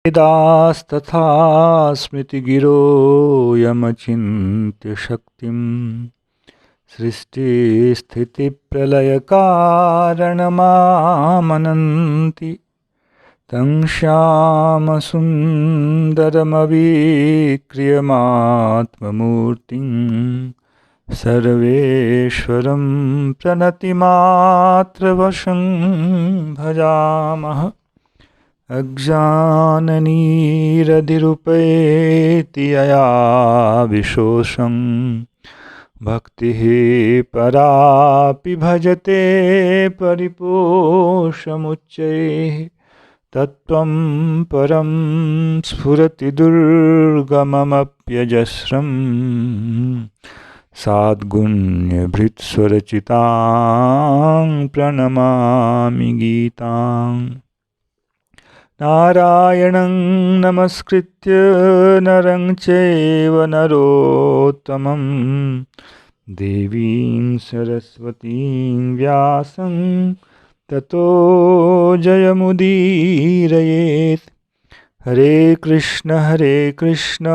वेदास्तथा स्मृतिगिरो यमचिन्त्य शक्तिं सृष्टिस्थितिप्रलयकारणमामनन्ति तं श्यामसुन्दरमविक्रियमात्ममूर्तिं सर्वेश्वरं प्रणतिमात्रवशं भजामः। अज्ञाननीरधिरुपैति यया विशोषं भक्तिः परापि भजते परिपोषमुच्चैः तत्त्वं परं स्फुरति दुर्गममप्यजस्रं साद्गुण्यभृत्स्वरचितां प्रणमामि गीताम्। नारायणं नमस्कृत्य नरं चैव नरोत्तमं देवीं सरस्वतीं व्यासं ततो जयमुदीरयेत्। हरे कृष्ण कृष्ण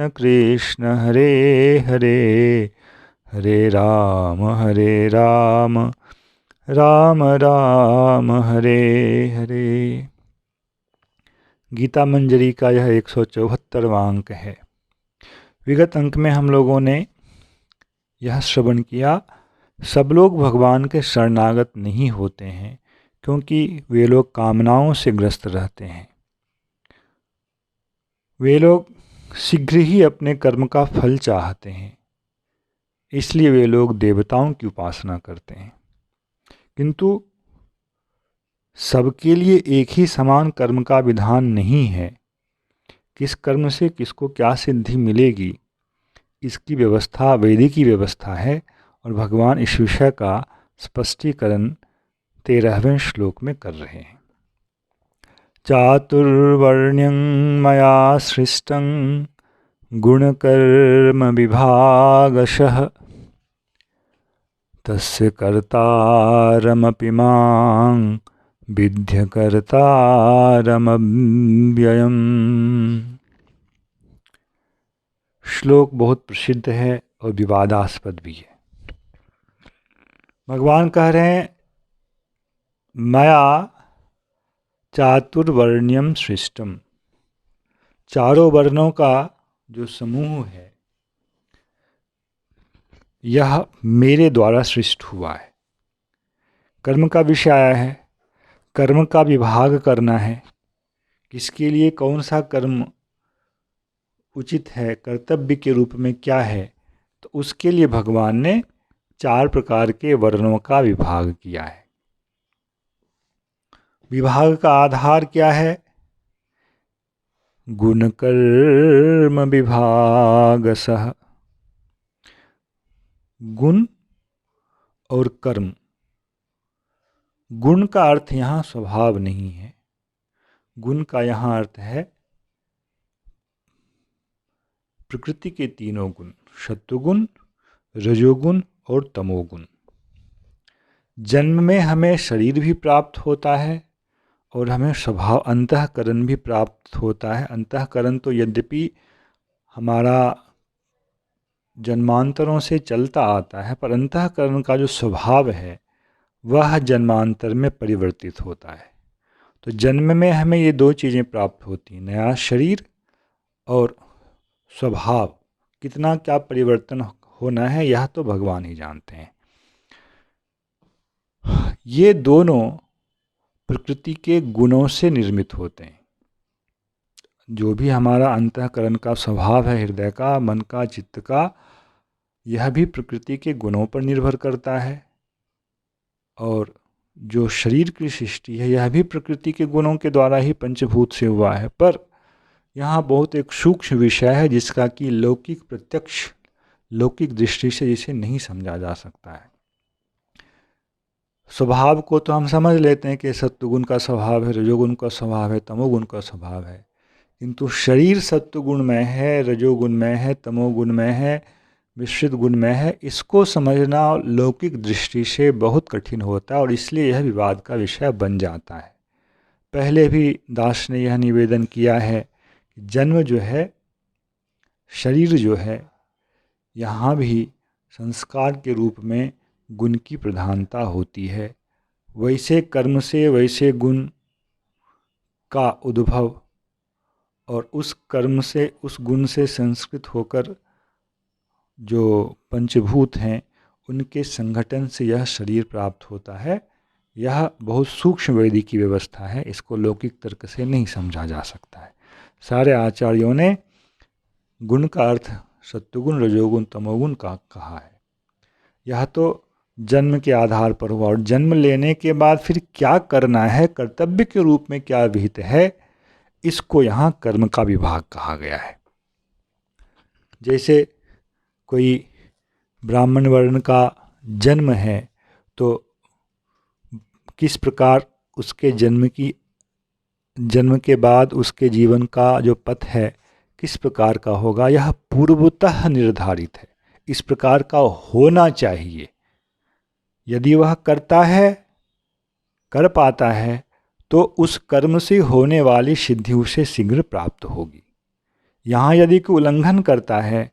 कृष्ण हरे हरे, हरे राम राम राम हरे हरे। गीता मंजरी का यह 174वां अंक है। विगत अंक में हम लोगों ने यह श्रवण किया, सब लोग भगवान के शरणागत नहीं होते हैं क्योंकि वे लोग कामनाओं से ग्रस्त रहते हैं। वे लोग शीघ्र ही अपने कर्म का फल चाहते हैं, इसलिए वे लोग देवताओं की उपासना करते हैं। किंतु सबके लिए एक ही समान कर्म का विधान नहीं है। किस कर्म से किसको क्या सिद्धि मिलेगी, इसकी व्यवस्था वैदिक की व्यवस्था है और भगवान इस विषय का स्पष्टीकरण 13वें श्लोक में कर रहे हैं। चातुर्वर्ण्यं मया सृष्टं गुणकर्म विभागशः तस्य कर्तारमपि मां विद्यकर्तारमव्ययम्। श्लोक बहुत प्रसिद्ध है और विवादास्पद भी है। भगवान कह रहे हैं, मया चातुर्वर्ण्यम सृष्टम, चारों वर्णों का जो समूह है यह मेरे द्वारा सृष्ट हुआ है। कर्म का विषय आया है, कर्म का विभाग करना है, किसके लिए कौन सा कर्म उचित है, कर्तव्य के रूप में क्या है, तो उसके लिए भगवान ने 4 प्रकार के वर्णों का विभाग किया है। विभाग का आधार क्या है? गुण कर्म विभागसः। गुण और कर्म। गुण का अर्थ यहाँ स्वभाव नहीं है, गुण का यहाँ अर्थ है प्रकृति के तीनों गुण, सत्वगुण, रजोगुण और तमोगुण। जन्म में हमें शरीर भी प्राप्त होता है और हमें स्वभाव अंतःकरण भी प्राप्त होता है। अंतःकरण तो यद्यपि हमारा जन्मांतरों से चलता आता है, पर अंतःकरण का जो स्वभाव है वह जन्मांतर में परिवर्तित होता है। तो जन्म में हमें ये 2 चीज़ें प्राप्त होती हैं, नया शरीर और स्वभाव। कितना क्या परिवर्तन होना है यह तो भगवान ही जानते हैं। ये दोनों प्रकृति के गुणों से निर्मित होते हैं। जो भी हमारा अंतःकरण का स्वभाव है, हृदय का, मन का, चित्त का, यह भी प्रकृति के गुणों पर निर्भर करता है। और जो शरीर की सृष्टि है यह भी प्रकृति के गुणों के द्वारा ही पंचभूत से हुआ है। पर यहाँ बहुत एक सूक्ष्म विषय है जिसका कि लौकिक प्रत्यक्ष लौकिक दृष्टि से जिसे नहीं समझा जा सकता है। स्वभाव को तो हम समझ लेते हैं कि सत्वगुण का स्वभाव है, रजोगुण का स्वभाव है, तमोगुण का स्वभाव है। किंतु शरीर सत्वगुण में है, रजोगुण में है, तमोगुण में है, मिश्रित गुण में है, इसको समझना लौकिक दृष्टि से बहुत कठिन होता है और इसलिए यह विवाद का विषय बन जाता है। पहले भी दास ने यह निवेदन किया है कि जन्म जो है, शरीर जो है, यहाँ भी संस्कार के रूप में गुण की प्रधानता होती है। वैसे कर्म से वैसे गुण का उद्भव और उस कर्म से, उस गुण से संस्कृत होकर जो पंचभूत हैं उनके संगठन से यह शरीर प्राप्त होता है। यह बहुत सूक्ष्म वैदिक की व्यवस्था है, इसको लौकिक तर्क से नहीं समझा जा सकता है। सारे आचार्यों ने गुण का अर्थ सत्वगुण, रजोगुण, तमोगुण का कहा है। यह तो जन्म के आधार पर हुआ, और जन्म लेने के बाद फिर क्या करना है, कर्तव्य के रूप में क्या विहित है, इसको यहाँ कर्म का विभाग कहा गया है। जैसे कोई ब्राह्मण वर्ण का जन्म है तो किस प्रकार उसके जन्म के बाद उसके जीवन का जो पथ है किस प्रकार का होगा, यह पूर्वतः निर्धारित है। इस प्रकार का होना चाहिए। यदि वह करता है, कर पाता है, तो उस कर्म से होने वाली सिद्धि उसे शीघ्र प्राप्त होगी। यहाँ यदि कोई उल्लंघन करता है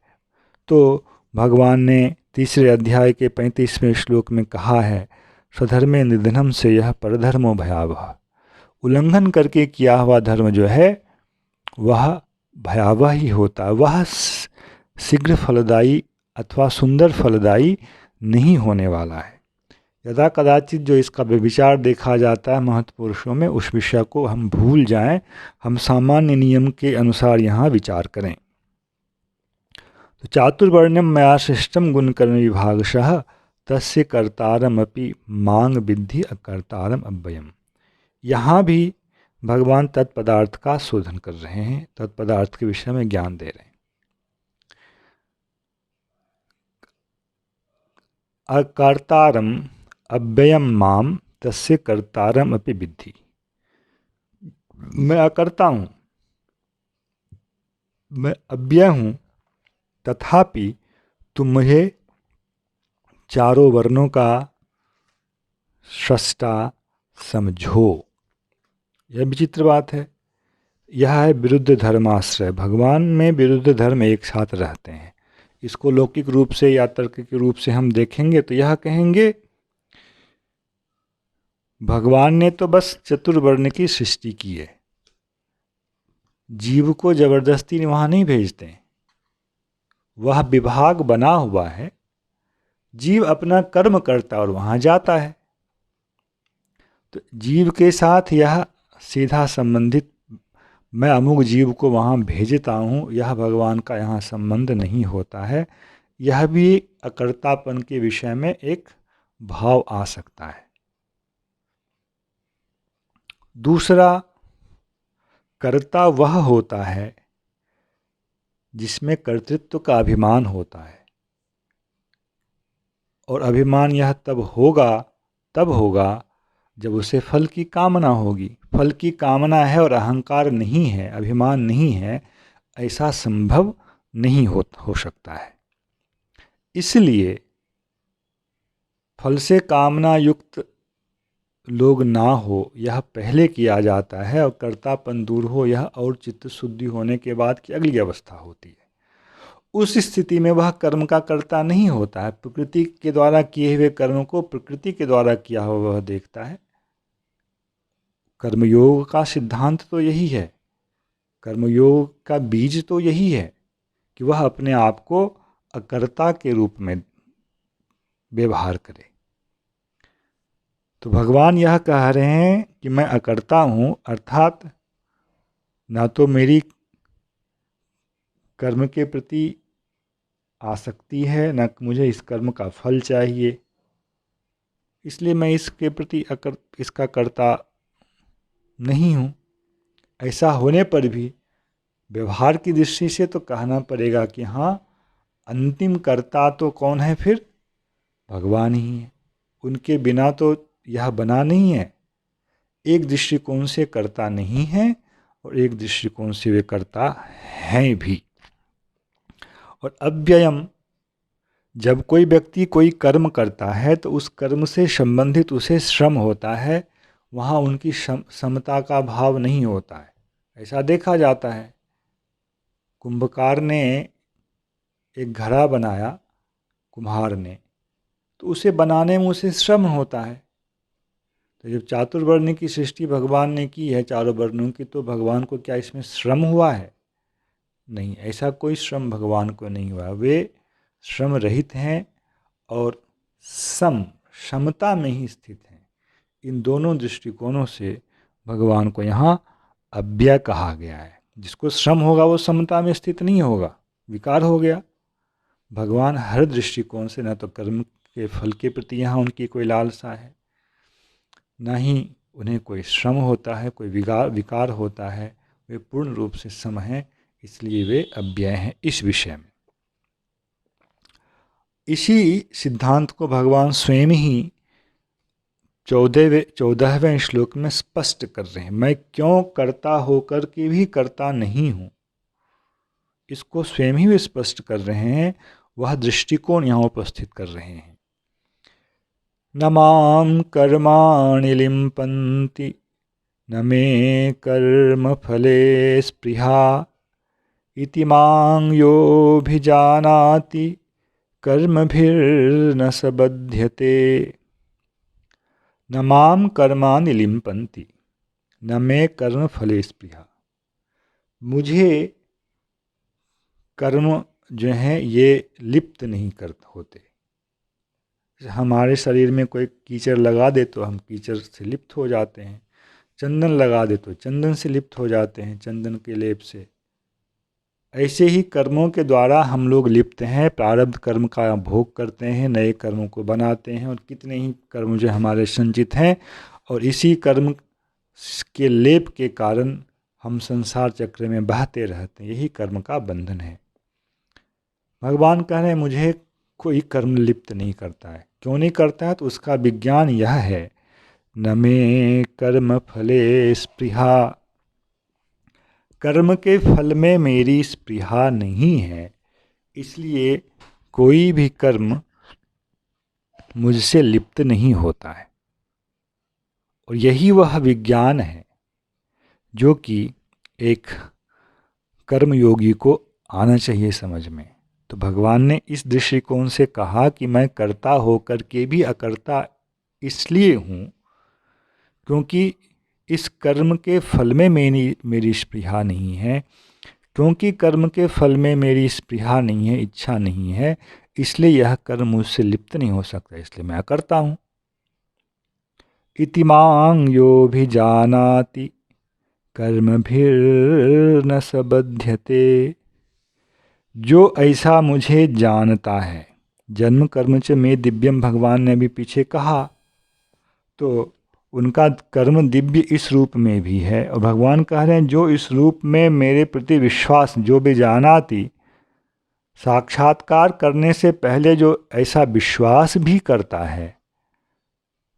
तो भगवान ने 3 अध्याय के 35वें श्लोक में कहा है, स्वधर्मे निधनम से यह परधर्मो भयावह। उल्लंघन करके किया हुआ धर्म जो है वह भयावह ही होता है, वह शीघ्र फलदायी अथवा सुंदर फलदायी नहीं होने वाला है। यदा कदाचित जो इसका व्यभिचार देखा जाता है महत्पुरुषों में, उस विषय को हम भूल जाएं, हम सामान्य नियम के अनुसार यहाँ विचार करें। तो चातुर्वर्ण्यम मया सृष्टम गुणकर्म विभागशः तस्य कर्तारमपि मांग विद्धि अकर्तारम अव्ययम। यहाँ भी भगवान तत्पदार्थ का शोधन कर रहे हैं, तत्पदार्थ के विषय में ज्ञान दे रहे हैं। अकर्तारम अव्ययम माम तस्य कर्तारम अपि विद्धि। मैं अकर्ता हूँ, मैं अव्यय हूँ, तथापि तुम मुझे चारों वर्णों का सृष्टा समझो। यह विचित्र बात है। यह है विरुद्ध धर्माश्रय। भगवान में विरुद्ध धर्म एक साथ रहते हैं। इसको लौकिक रूप से या तर्क के रूप से हम देखेंगे तो यह कहेंगे भगवान ने तो बस चतुर्वर्ण की सृष्टि की है, जीव को जबरदस्ती वहाँ नहीं भेजते, वह विभाग बना हुआ है, जीव अपना कर्म करता और वहाँ जाता है। तो जीव के साथ यह सीधा संबंधित, मैं अमुक जीव को वहाँ भेजता हूँ, यह भगवान का यहाँ संबंध नहीं होता है। यह भी अकर्तापन के विषय में एक भाव आ सकता है। दूसरा, कर्ता वह होता है जिसमें कर्तृत्व का अभिमान होता है, और अभिमान यह तब होगा जब उसे फल की कामना होगी। फल की कामना है और अहंकार नहीं है, अभिमान नहीं है, ऐसा संभव नहीं हो सकता है। इसलिए फल से कामना युक्त लोग ना हो, यह पहले किया जाता है, और कर्तापन दूर हो, यह और चित्त शुद्धि होने के बाद की अगली अवस्था होती है। उस स्थिति में वह कर्म का कर्ता नहीं होता है। प्रकृति के द्वारा किए हुए कर्म को प्रकृति के द्वारा किया हुआ वह देखता है। कर्मयोग का सिद्धांत तो यही है, कर्मयोग का बीज तो यही है कि वह अपने आप को अकर्ता के रूप में व्यवहार करे। तो भगवान यह कह रहे हैं कि मैं अकर्ता हूँ, अर्थात ना तो मेरी कर्म के प्रति आसक्ति है, न मुझे इस कर्म का फल चाहिए, इसलिए मैं इसके प्रति इसका कर्ता नहीं हूँ। ऐसा होने पर भी व्यवहार की दृष्टि से तो कहना पड़ेगा कि हाँ, अंतिम कर्ता तो कौन है फिर? भगवान ही है। उनके बिना तो यह बना नहीं है। एक दृष्टिकोण से कर्ता नहीं है और एक दृष्टिकोण से वे कर्ता हैं भी। और अव्ययम, जब कोई व्यक्ति कोई कर्म करता है तो उस कर्म से संबंधित उसे श्रम होता है, वहाँ उनकी समता का भाव नहीं होता है। ऐसा देखा जाता है। कुंभकार ने एक घड़ा बनाया, कुम्हार ने, तो उसे बनाने में उसे श्रम होता है। तो जब चातुर्वर्ण की सृष्टि भगवान ने की है, चारों वर्णों की, तो भगवान को क्या इसमें श्रम हुआ है? नहीं, ऐसा कोई श्रम भगवान को नहीं हुआ। वे श्रम रहित हैं और समता में ही स्थित हैं। इन दोनों दृष्टिकोणों से भगवान को यहाँ अव्यय कहा गया है। जिसको श्रम होगा वो समता में स्थित नहीं होगा, विकार हो गया। भगवान हर दृष्टिकोण से, न तो कर्म के फल के प्रति यहाँ उनकी कोई लालसा है, न ही उन्हें कोई श्रम होता है, कोई विकार होता है। वे पूर्ण रूप से सम हैं, इसलिए वे अव्यय हैं इस विषय में। इसी सिद्धांत को भगवान स्वयं ही 14वें श्लोक में स्पष्ट कर रहे हैं। मैं क्यों कर्ता होकर के भी कर्ता नहीं हूँ, इसको स्वयं ही वे स्पष्ट कर रहे हैं। वह दृष्टिकोण यहाँ उपस्थित कर रहे हैं। न मां कर्माणि लिम्पन्ति न मे कर्म फले स्पृहा इति मां योऽभिजानाति कर्मभिर्न स बध्यते। न मां कर्माणि लिम्पन्ति न मे कर्म फले स्पृहा। मुझे कर्म जो हैं ये लिप्त नहीं होते। हमारे शरीर में कोई कीचड़ लगा दे तो हम कीचड़ से लिप्त हो जाते हैं, चंदन लगा दे तो चंदन से लिप्त हो जाते हैं, चंदन के लेप से। ऐसे ही कर्मों के द्वारा हम लोग लिप्त हैं, प्रारब्ध कर्म का भोग करते हैं, नए कर्मों को बनाते हैं, और कितने ही कर्म जो हमारे संचित हैं, और इसी कर्म के लेप के कारण हम संसार चक्र में बहते रहते हैं। यही कर्म का बंधन है। भगवान कह रहे हैं मुझे कोई कर्म लिप्त नहीं करता है। क्यों नहीं करता है? तो उसका विज्ञान यह है, न मे कर्म फले स्पृहा। कर्म के फल में मेरी स्पृहा नहीं है, इसलिए कोई भी कर्म मुझसे लिप्त नहीं होता है। और यही वह विज्ञान है जो कि एक कर्मयोगी को आना चाहिए समझ में। तो भगवान ने इस दृष्टिकोण से कहा कि मैं कर्ता होकर के भी अकर्ता इसलिए हूँ क्योंकि इस कर्म के फल में मेरी स्पृहा नहीं है। क्योंकि कर्म के फल में मेरी स्पृहा नहीं है, इच्छा नहीं है, इसलिए यह कर्म मुझसे लिप्त नहीं हो सकता, इसलिए मैं अकर्ता हूँ। इति मां योऽभिजानाति कर्मभिर्न स बध्यते। जो ऐसा मुझे जानता है, जन्म कर्म च मे दिव्यम भगवान ने अभी पीछे कहा, तो उनका कर्म दिव्य इस रूप में भी है। और भगवान कह रहे हैं जो इस रूप में मेरे प्रति विश्वास, जो भी जानाति, साक्षात्कार करने से पहले जो ऐसा विश्वास भी करता है,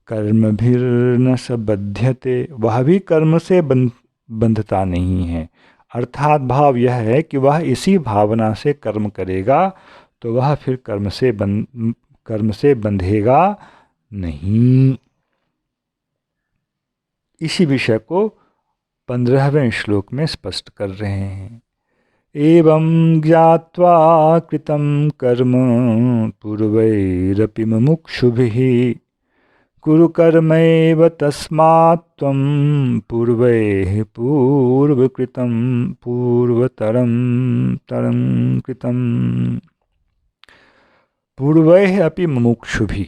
कर्मभिर्न स बध्यते, वह भी कर्म से बंधता नहीं है। अर्थात भाव यह है कि वह इसी भावना से कर्म करेगा तो वह फिर कर्म से बंधेगा नहीं। इसी विषय को 15वें श्लोक में स्पष्ट कर रहे हैं। एवं ज्ञात्वा कृतं कर्म पूर्वैरपि मुमुक्षुभिः कुरु कर्मैव तस्मात् त्वं पूर्वैः पूर्वकृतं पूर्वतरं कृतं। पूर्वैः अपि मुमुक्षुभिः,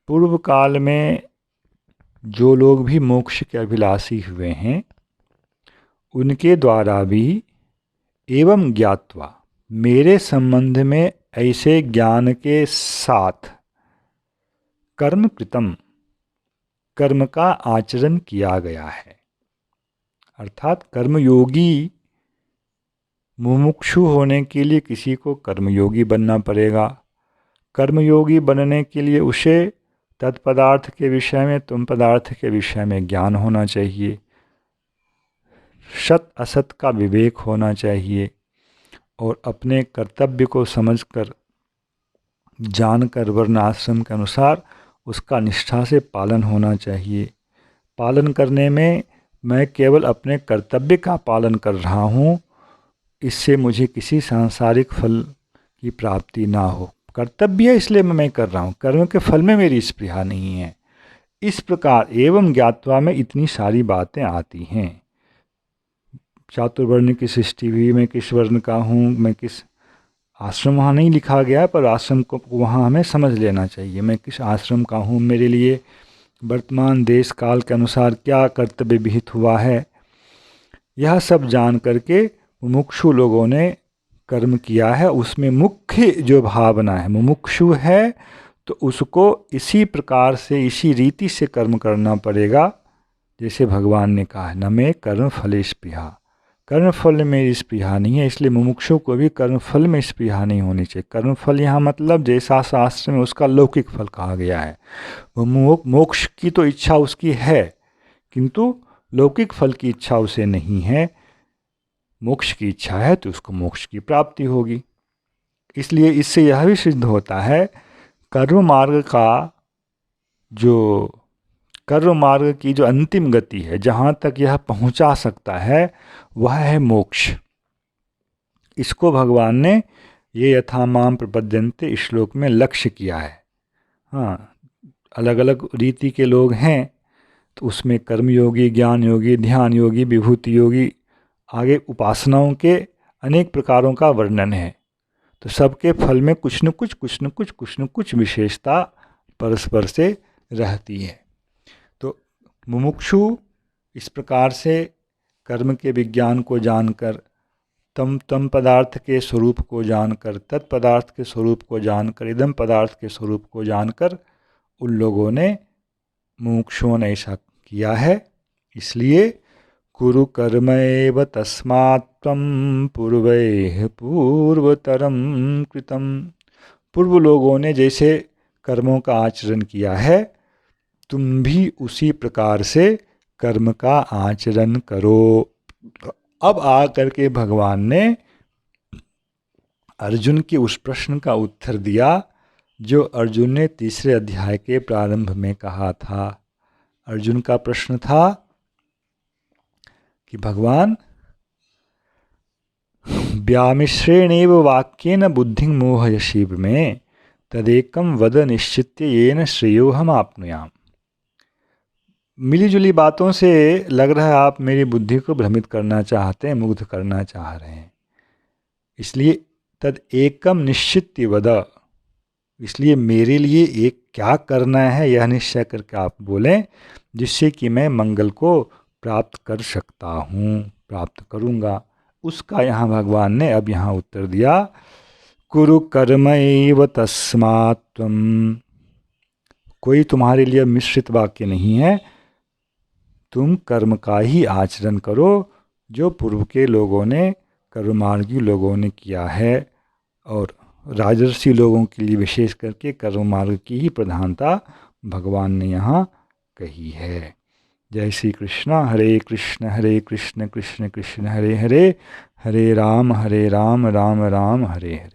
पूर्व काल में जो लोग भी मोक्ष के अभिलाषी हुए हैं उनके द्वारा भी एवं ज्ञात्वा, मेरे संबंध में ऐसे ज्ञान के साथ, कर्म कृतम, कर्म का आचरण किया गया है। अर्थात कर्मयोगी, मुमुक्षु होने के लिए किसी को कर्मयोगी बनना पड़ेगा। कर्मयोगी बनने के लिए उसे तत्पदार्थ के विषय में, तुम पदार्थ के विषय में ज्ञान होना चाहिए, सत असत का विवेक होना चाहिए, और अपने कर्तव्य को समझकर, जानकर, वर्ण आश्रम के अनुसार उसका निष्ठा से पालन होना चाहिए। पालन करने में मैं केवल अपने कर्तव्य का पालन कर रहा हूँ, इससे मुझे किसी सांसारिक फल की प्राप्ति ना हो। कर्तव्य है इसलिए मैं कर रहा हूँ, कर्म के फल में मेरी स्पृहा नहीं है। इस प्रकार एवं ज्ञात्वा में इतनी सारी बातें आती हैं। चातुर्वर्ण की सृष्टि हुई, मैं किस वर्ण का हूँ, मैं किस आश्रम, वहाँ नहीं लिखा गया है पर आश्रम को वहाँ हमें समझ लेना चाहिए। मैं किस आश्रम का हूँ, मेरे लिए वर्तमान देश काल के अनुसार क्या कर्तव्य विहित हुआ है, यह सब जान करके मुमुक्षु लोगों ने कर्म किया है। उसमें मुख्य जो भावना है, मुमुक्षु है तो उसको इसी प्रकार से, इसी रीति से कर्म करना पड़ेगा जैसे भगवान ने कहा है, न में कर्म फले स्पृहा। कर्म फल में स्पृहा नहीं है, इसलिए मुमुक्षु को भी कर्म फल में स्पृहा नहीं होनी चाहिए। कर्म फल यहाँ मतलब जैसा शास्त्र में उसका लौकिक फल कहा गया है। वो मोक्ष की तो इच्छा उसकी है, किंतु लौकिक फल की इच्छा उसे नहीं है। मोक्ष की इच्छा है तो उसको मोक्ष की प्राप्ति होगी। इसलिए इससे यह भी सिद्ध होता है कर्म मार्ग की जो अंतिम गति है, जहाँ तक यह पहुँचा सकता है, वह है मोक्ष। इसको भगवान ने ये यथा माम प्रपद्यन्ते श्लोक में लक्ष्य किया है। हाँ, अलग अलग रीति के लोग हैं तो उसमें कर्मयोगी, ज्ञान योगी, ध्यान योगी, विभूति योगी, आगे उपासनाओं के अनेक प्रकारों का वर्णन है। तो सबके फल में कुछ न कुछ विशेषता परस्पर से रहती है। तो मुमुक्षु इस प्रकार से कर्म के विज्ञान को जानकर, तम पदार्थ के स्वरूप को जानकर, तत्पदार्थ के स्वरूप को जानकर, इदम पदार्थ के स्वरूप को जानकर उन लोगों ने, मुमुक्षुओं ने ऐसा किया है। इसलिए कुरु कर्म एव तस्मात् त्वं पूर्वैः पूर्वतरं कृतम्। पूर्व लोगों ने जैसे कर्मों का आचरण किया है, तुम भी उसी प्रकार से कर्म का आचरण करो। अब आकर के भगवान ने अर्जुन के उस प्रश्न का उत्तर दिया जो अर्जुन ने तीसरे अध्याय के प्रारंभ में कहा था। अर्जुन का प्रश्न था कि भगवान, व्यामिश्रेणेव वाक्येन बुद्धिं मोहयसीव में तदेकं वद निश्चित्य येन श्रेयोहम आपनुयाम। मिली जुली बातों से लग रहा है आप मेरी बुद्धि को भ्रमित करना चाहते हैं, मुग्ध करना चाह रहे हैं। इसलिए तद एकम निश्चित्य वद, इसलिए मेरे लिए एक क्या करना है यह निश्चय करके आप बोलें, जिससे कि मैं मंगल को प्राप्त कर सकता हूँ, प्राप्त करूँगा। उसका यहाँ भगवान ने अब यहाँ उत्तर दिया, कुरु कर्म एव तस्मात् त्वं। कोई तुम्हारे लिए मिश्रित वाक्य नहीं है, तुम कर्म का ही आचरण करो जो पूर्व के लोगों ने, कर्ममार्गी लोगों ने किया है। और राजर्षि लोगों के लिए विशेष करके कर्म मार्ग की ही प्रधानता भगवान ने यहाँ कही है। जय श्री कृष्ण। हरे कृष्ण कृष्ण कृष्ण हरे हरे, हरे राम राम राम हरे हरे।